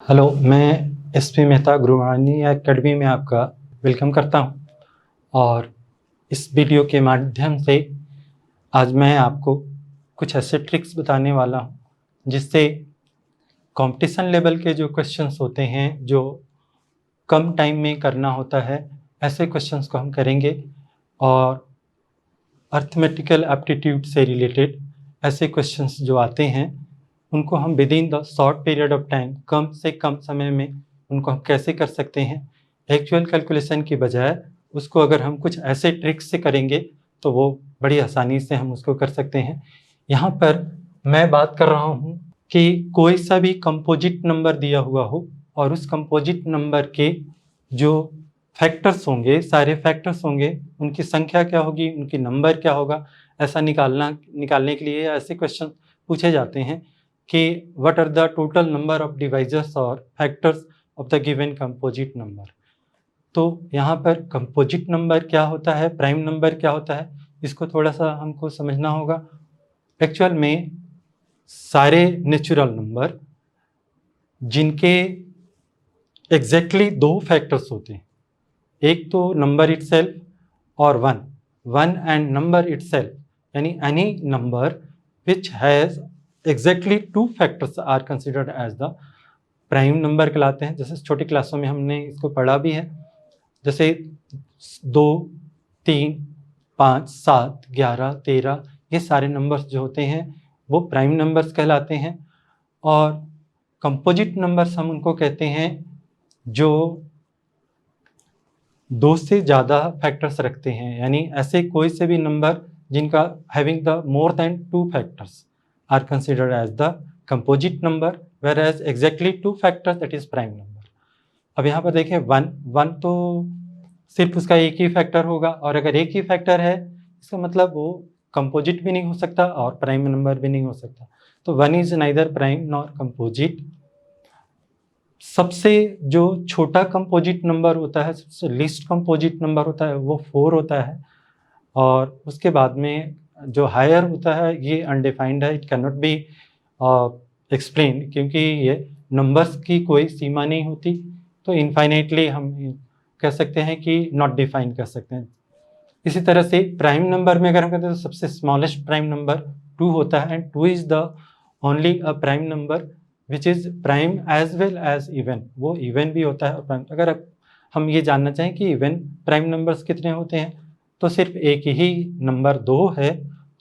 Hello, मैं SP Mehta गुरुवाणी academy में आपका वेलकम करता हूं। और इस वीडियो के माध्यम से आज मैं आपको कुछ ऐसे ट्रिक्स बताने वाला हूं जिससे कंपटीशन लेवल के जो क्वेश्चंस होते हैं, जो कम टाइम में करना होता है, ऐसे क्वेश्चंस को हम करेंगे। और अर्थमेटिकल एप्टीट्यूड से रिलेटेड ऐसे क्वेश्चंस जो आते हैं उनको हम within the short period of time, कम से कम समय में उनको हम कैसे कर सकते हैं एक्चुअल कैलकुलेशन की बजाय उसको अगर हम कुछ ऐसे ट्रिक्स से करेंगे तो वो बड़ी आसानी से हम उसको कर सकते हैं। यहाँ पर मैं बात कर रहा हूँ कि कोई सा भी कंपोजिट नंबर दिया हुआ हो और उस कंपोजिट नंबर के जो फैक्टर्स होंगे, सारे फैक्टर्स होंगे, उनकी संख्या क्या होगी, उनकी नंबर क्या होगा, ऐसा निकालने के लिए ऐसे क्वेश्चन पूछे जाते हैं कि what are the total number of divisors और factors of the given composite number. तो यहाँ पर कंपोजिट नंबर क्या होता है, प्राइम नंबर क्या होता है, इसको थोड़ा सा हमको समझना होगा। एक्चुअल में सारे नेचुरल नंबर जिनके एग्जैक्टली दो फैक्टर्स होते हैं, एक तो नंबर इटसेल्फ और वन एंड नंबर इटसेल्फ, यानी any number which has exactly two factors are considered as the prime number कहलाते हैं। जैसे छोटी क्लासों में हमने इसको पढ़ा भी है, जैसे 2, 3, 5, 7, 11, 13, ये सारे नंबर्स जो होते हैं वो प्राइम नंबर्स कहलाते हैं। और कंपोजिट नंबर्स हम उनको कहते हैं जो दो से ज़्यादा फैक्टर्स रखते हैं, यानी ऐसे कोई से भी नंबर जिनका having the more than 2 factors are considered as the composite number, whereas exactly 2 factors that is prime number। अब यहाँ पर देखें वन तो सिर्फ उसका एक ही फैक्टर होगा, और अगर एक ही फैक्टर है इसका मतलब वो कंपोजिट भी नहीं हो सकता और प्राइम नंबर भी नहीं हो सकता। तो one is neither prime nor composite. सबसे जो छोटा कंपोजिट नंबर होता है, सबसे लीस्ट कंपोजिट नंबर होता है वो 4 होता है। और उसके बाद में जो हायर होता है ये अनडिफाइंड है, it can not be explain, क्योंकि ये नंबर्स की कोई सीमा नहीं होती। तो इनफाइनाइटली हम कह सकते हैं कि नॉट डिफाइन कर सकते हैं। इसी तरह से प्राइम नंबर में अगर हम कहते हैं तो सबसे स्मॉलेस्ट प्राइम नंबर 2 होता है, and 2 is the only a prime number which is prime as well as even. वो इवन भी होता है और प्राइम। अगर हम ये जानना चाहें कि इवन प्राइम नंबर्स कितने होते हैं तो सिर्फ एक ही नंबर 2 है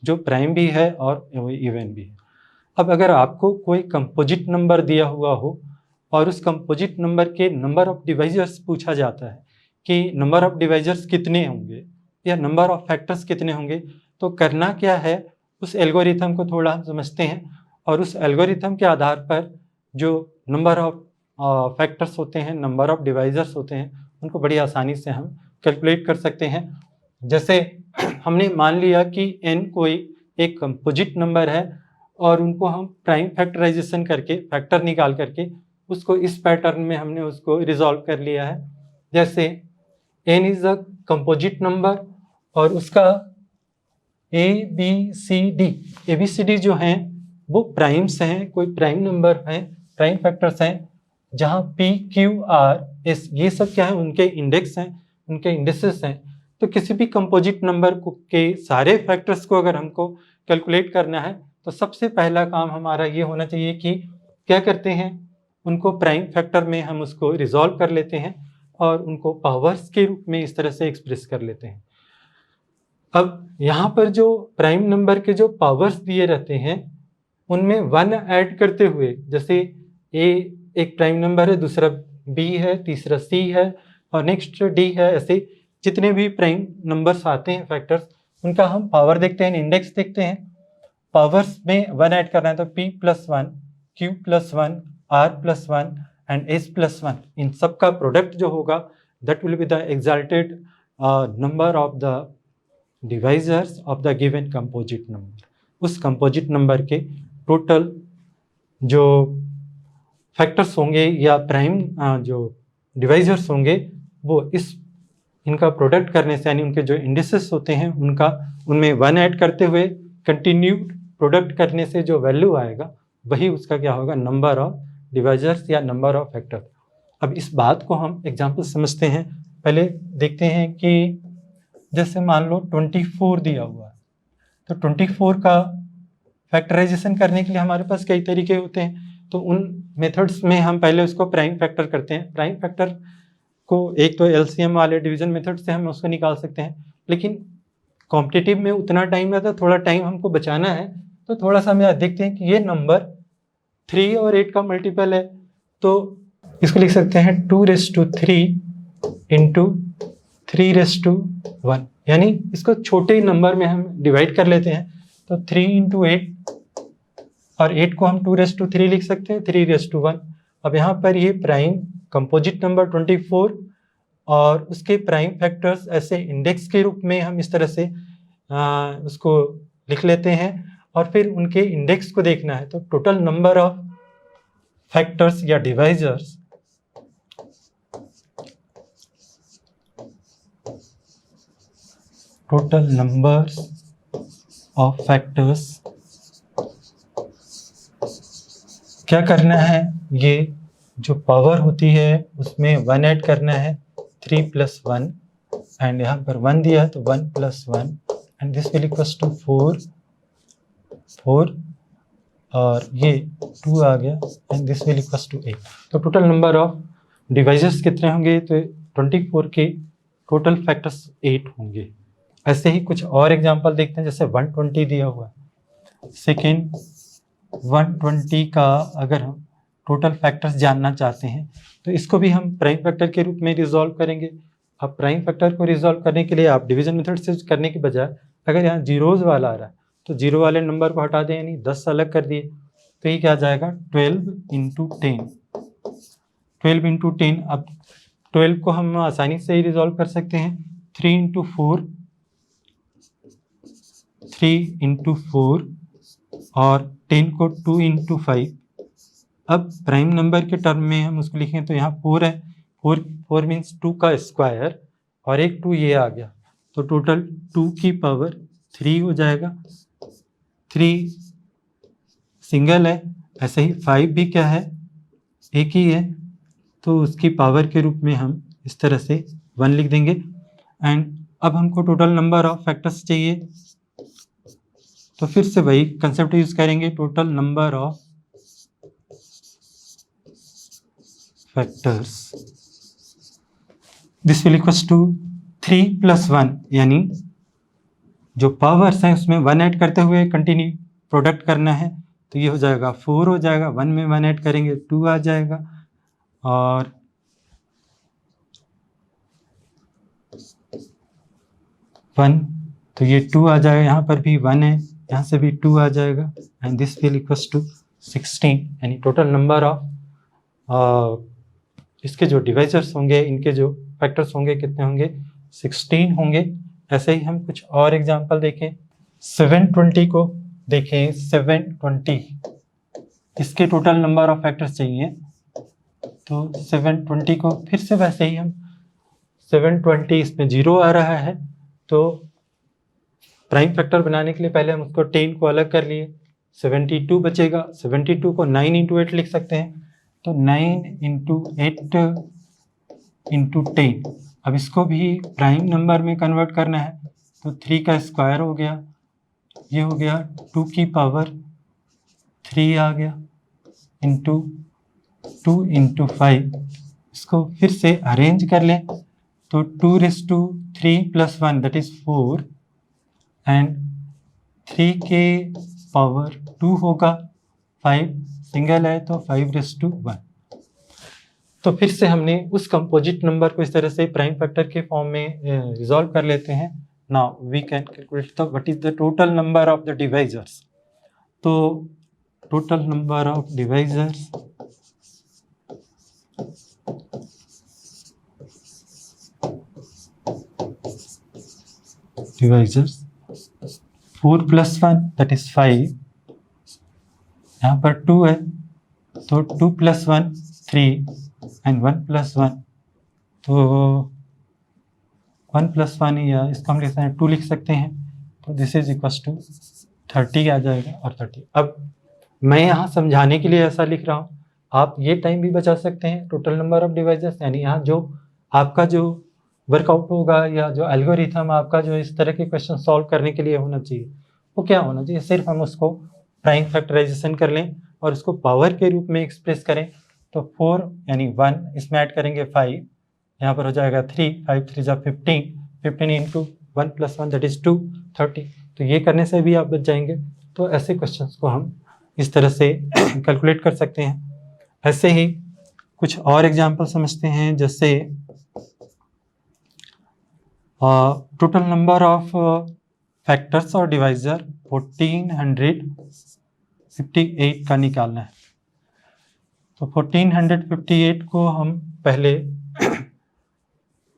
जो प्राइम भी है और इवन भी है। अब अगर आपको कोई कंपोजिट नंबर दिया हुआ हो और उस कंपोजिट नंबर के नंबर ऑफ डिवाइजर्स पूछा जाता है कि नंबर ऑफ डिवाइजर्स कितने होंगे या नंबर ऑफ फैक्टर्स कितने होंगे, तो करना क्या है, उस एल्गोरिथम को थोड़ा हम समझते हैं। और उस एल्गोरिथम के आधार पर जो नंबर ऑफ फैक्टर्स होते हैं, नंबर ऑफ डिवाइजर्स होते हैं, उनको बड़ी आसानी से हम कैलकुलेट कर सकते हैं। जैसे हमने मान लिया कि n कोई एक कंपोजिट नंबर है और उनको हम प्राइम फैक्टराइजेशन करके, फैक्टर निकाल करके उसको इस पैटर्न में हमने उसको रिजॉल्व कर लिया है। जैसे n is a composite number और उसका ABCD जो हैं वो प्राइम्स हैं, कोई प्राइम नंबर हैं, प्राइम फैक्टर्स हैं, जहाँ PQRS ये सब क्या है, उनके इंडेक्स हैं, उनके इंडेक्सेस हैं। तो किसी भी कंपोजिट नंबर के सारे फैक्टर्स को अगर हमको कैलकुलेट करना है तो सबसे पहला काम हमारा ये होना चाहिए कि क्या करते हैं, उनको प्राइम फैक्टर में हम उसको रिजॉल्व कर लेते हैं और उनको पावर्स के रूप में इस तरह से एक्सप्रेस कर लेते हैं। अब यहाँ पर जो प्राइम नंबर के जो पावर्स दिए रहते हैं उनमें 1 ऐड करते हुए, जैसे A एक प्राइम नंबर है, दूसरा B है, तीसरा C है और नेक्स्ट D है, ऐसे जितने भी प्राइम नंबर्स आते हैं फैक्टर्स, उनका हम पावर देखते हैं, इंडेक्स देखते हैं। पावर्स में 1 ऐड करना है तो P+1, Q+1, R+1 and S+1, इन सब का प्रोडक्ट जो होगा that will be the exalted number of the divisors of the given composite number. उस कंपोजिट नंबर के टोटल जो फैक्टर्स होंगे या प्राइम जो डिवाइजर्स होंगे वो इनका प्रोडक्ट करने से, यानी उनके जो इंडिसेस होते हैं उनमें 1 ऐड करते हुए कंटिन्यूड प्रोडक्ट करने से जो वैल्यू आएगा वही उसका क्या होगा, नंबर ऑफ डिवाइजर्स या नंबर ऑफ फैक्टर्स। अब इस बात को हम एग्जाम्पल समझते हैं। पहले देखते हैं कि जैसे मान लो 24 दिया हुआ है, तो 24 का फैक्टराइजेशन करने के लिए हमारे पास कई तरीके होते हैं। तो उन मेथड्स में हम पहले उसको प्राइम फैक्टर करते हैं। प्राइम फैक्टर को एक तो एलसीएम वाले डिवीजन मेथड से हम उसको निकाल सकते हैं, लेकिन कॉम्पिटिटिव में उतना टाइम रहता है, थोड़ा टाइम हमको बचाना है, तो थोड़ा सा हम देखते हैं कि ये नंबर 3 और 8 का मल्टीपल है, तो इसको लिख सकते हैं 2⁻³ इंटू 3⁻1, यानी इसको छोटे नंबर में हम डिवाइड कर लेते हैं। तो 3 इंटू 8 और 8 को हम 2⁻³ लिख सकते हैं, 3⁻1। अब यहाँ पर ये प्राइम कंपोजिट नंबर 24 और उसके प्राइम फैक्टर्स ऐसे इंडेक्स के रूप में हम इस तरह से उसको लिख लेते हैं, और फिर उनके इंडेक्स को देखना है। तो टोटल नंबर ऑफ फैक्टर्स या divisors total numbers of factors, क्या करना है, ये जो पावर होती है उसमें 1 ऐड करना है, 3 + 1, एंड यहाँ पर 1 दिया है तो 1 + 1, and this will equals to 4 और ये 2 आ गया, and this will equals to 8। तो टोटल नंबर ऑफ डिवाइजर्स कितने होंगे, तो 24 के टोटल फैक्टर्स 8 होंगे। ऐसे ही कुछ और एग्जांपल देखते हैं, जैसे 120 दिया हुआ है। सेकेंड 120 का अगर हम टोटल फैक्टर्स जानना चाहते हैं तो इसको भी हम प्राइम फैक्टर के रूप में रिजॉल्व करेंगे। अब प्राइम फैक्टर को रिजॉल्व करने के लिए आप डिवीजन मेथड से करने के बजाय अगर यहाँ जीरोज़ वाला आ रहा है तो जीरो वाले नंबर को हटा दें, यानी 10 अलग कर दिए, तो ये क्या आ जाएगा 12 × 10। 12 × 10, अब 12 को हम आसानी से ही रिजॉल्व कर सकते हैं। 3 × 4 और 10 को 2 × 5। अब प्राइम नंबर के टर्म में हम उसको लिखें तो यहाँ 4 है, 4 मीन्स 2 का स्क्वायर, और एक 2 ये आ गया, तो टोटल 2 की पावर 3 हो जाएगा। 3 सिंगल है, ऐसे ही 5 भी क्या है, एक ही है, तो उसकी पावर के रूप में हम इस तरह से 1 लिख देंगे। एंड अब हमको टोटल नंबर ऑफ फैक्टर्स चाहिए, तो फिर से वही कंसेप्ट यूज करेंगे, total number of factors, this will equals to 3 + 1, यानी जो पावर्स हैं उसमें 1 ऐड करते हुए कंटिन्यू प्रोडक्ट करना है, तो ये हो जाएगा 4 हो जाएगा, 1 में 1 ऐड करेंगे 2 आ जाएगा, और वन, तो ये 2 आ जाएगा, यहाँ पर भी 1 है, यहाँ से भी 2 आ जाएगा, and this will equals to 16, यानी टोटल नंबर ऑफ इसके जो डिवाइजर्स होंगे, इनके जो फैक्टर्स होंगे कितने होंगे, 16 होंगे। ऐसे ही हम कुछ और एग्जांपल देखें। 720 को देखें, 720 इसके टोटल नंबर ऑफ फैक्टर्स चाहिए, तो 720 को फिर से वैसे ही हम 720, इसमें 0 आ रहा है, तो प्राइम फैक्टर बनाने के लिए पहले हम उसको 10 को अलग कर लिए, 72 बचेगा। 72 को 9 × 8 लिख सकते हैं, तो 9 × 8 × 10। अब इसको भी प्राइम नंबर में कन्वर्ट करना है, तो 3 का स्क्वायर हो गया, ये हो गया 2 की पावर 3 आ गया, इंटू 2 × 5। इसको फिर से अरेंज कर लें, तो 2⁻³ + 1 दैट इज 4, एंड 3 के पावर 2 होगा, 5 सिंगल है तो 5⁻1। तो फिर से हमने उस कंपोजिट नंबर को इस तरह से प्राइम फैक्टर के फॉर्म में रिजॉल्व कर लेते हैं। Now we can calculate the what is the total number of the divisors. तो total number of divisors divisors 4 + 1 that is 5, यहाँ पर 2 है, तो 2 + 1 3, एंड 1 + 1, तो 1 + 1 या इसको हम लिख सकते हैं 2 लिख सकते हैं, तो दिस इज इक्वल्स टू 30 आ जाएगा, और 30। अब मैं यहाँ समझाने के लिए ऐसा लिख रहा हूँ आप ये टाइम भी बचा सकते हैं टोटल नंबर ऑफ डिवाइसेस, यानी यहाँ जो आपका जो वर्कआउट होगा या जो एल्गोरिथम आपका जो इस तरह के क्वेश्चन सॉल्व करने के लिए होना चाहिए वो क्या होना चाहिए, सिर्फ हम उसको प्राइम फैक्टराइजेशन कर लें और उसको पावर के रूप में एक्सप्रेस करें। तो 4 यानी 1, इसमें ऐड करेंगे 5, यहाँ पर हो जाएगा 3, 5 3 जा 15, 15 इंटू 1 + 1 दैट इज़ 2, 30। तो ये करने से भी आप बच जाएंगे। तो ऐसे क्वेश्चंस को हम इस तरह से कैलकुलेट कर सकते हैं। ऐसे ही कुछ और एग्जाम्पल समझते हैं, जैसे टोटल नंबर ऑफ फैक्टर्स और डिवाइजर 1458 का निकालना है। तो 1458 को हम पहले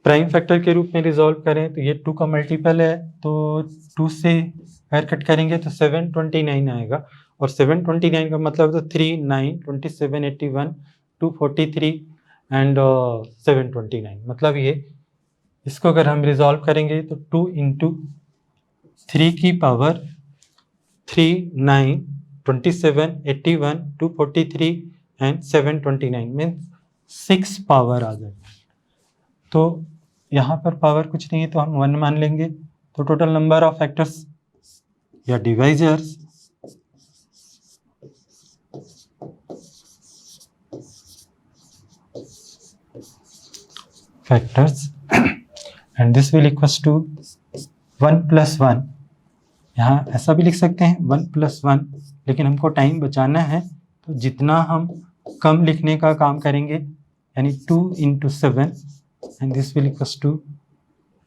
प्राइम फैक्टर के रूप में रिजॉल्व करें तो ये 2 का मल्टीपल है, तो 2 से हेयर कट करेंगे तो 729 आएगा। और 729 का मतलब तो 3, 9, 27, 81, 243 एंड 729, मतलब ये इसको अगर हम रिजॉल्व करेंगे तो 2 इंटू 3 की पावर 3, 9, 27, 81, 243 एंड 729 मीन्स 6 पावर आ जाएगा। तो यहाँ पर पावर कुछ नहीं है तो हम 1 मान लेंगे। तो टोटल नंबर ऑफ फैक्टर्स या divisors and this will equals to 1 + 1। यहाँ ऐसा भी लिख सकते हैं 1 + 1, लेकिन हमको टाइम बचाना है तो जितना हम कम लिखने का काम करेंगे, यानी 2 into 7 and this will equals to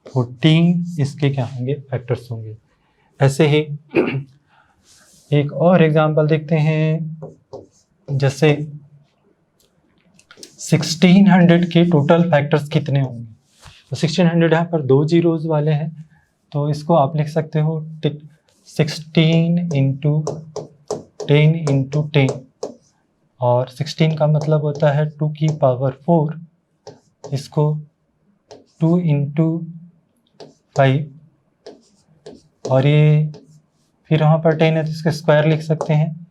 14, इसके क्या होंगे, फैक्टर्स होंगे। ऐसे ही एक और एग्जांपल देखते हैं, जैसे 1600 के टोटल फैक्टर्स कितने होंगे। तो 1600 यहाँ पर 2 जीरोज वाले हैं, तो इसको आप लिख सकते हो 16 इंटू 10 इंटू 10, और 16 का मतलब होता है 2 की पावर 4, इसको 2 इंटू 5, और ये फिर वहाँ पर 10 है तो इसका स्क्वायर लिख सकते हैं,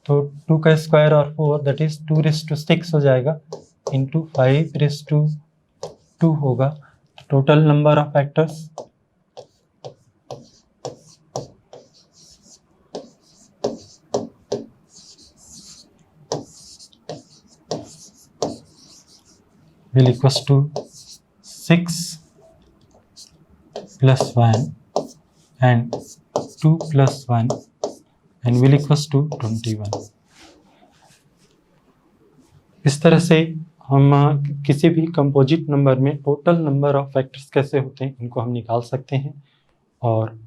तो 2 का स्क्वायर और 4 दैट इज 2�6 हो जाएगा, इंटू 5⁻2 होगा। Total number of factors will equals to 6 + 1 and 2 + 1 and will equals to 21। इस तरह से हम किसी भी कंपोजिट नंबर में टोटल नंबर ऑफ फैक्टर्स कैसे होते हैं इनको हम निकाल सकते हैं। और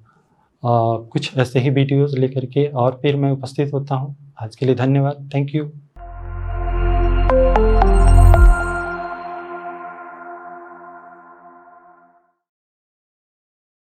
कुछ ऐसे ही वीडियोस लेकर के और फिर मैं उपस्थित होता हूँ। आज के लिए धन्यवाद, थैंक यू।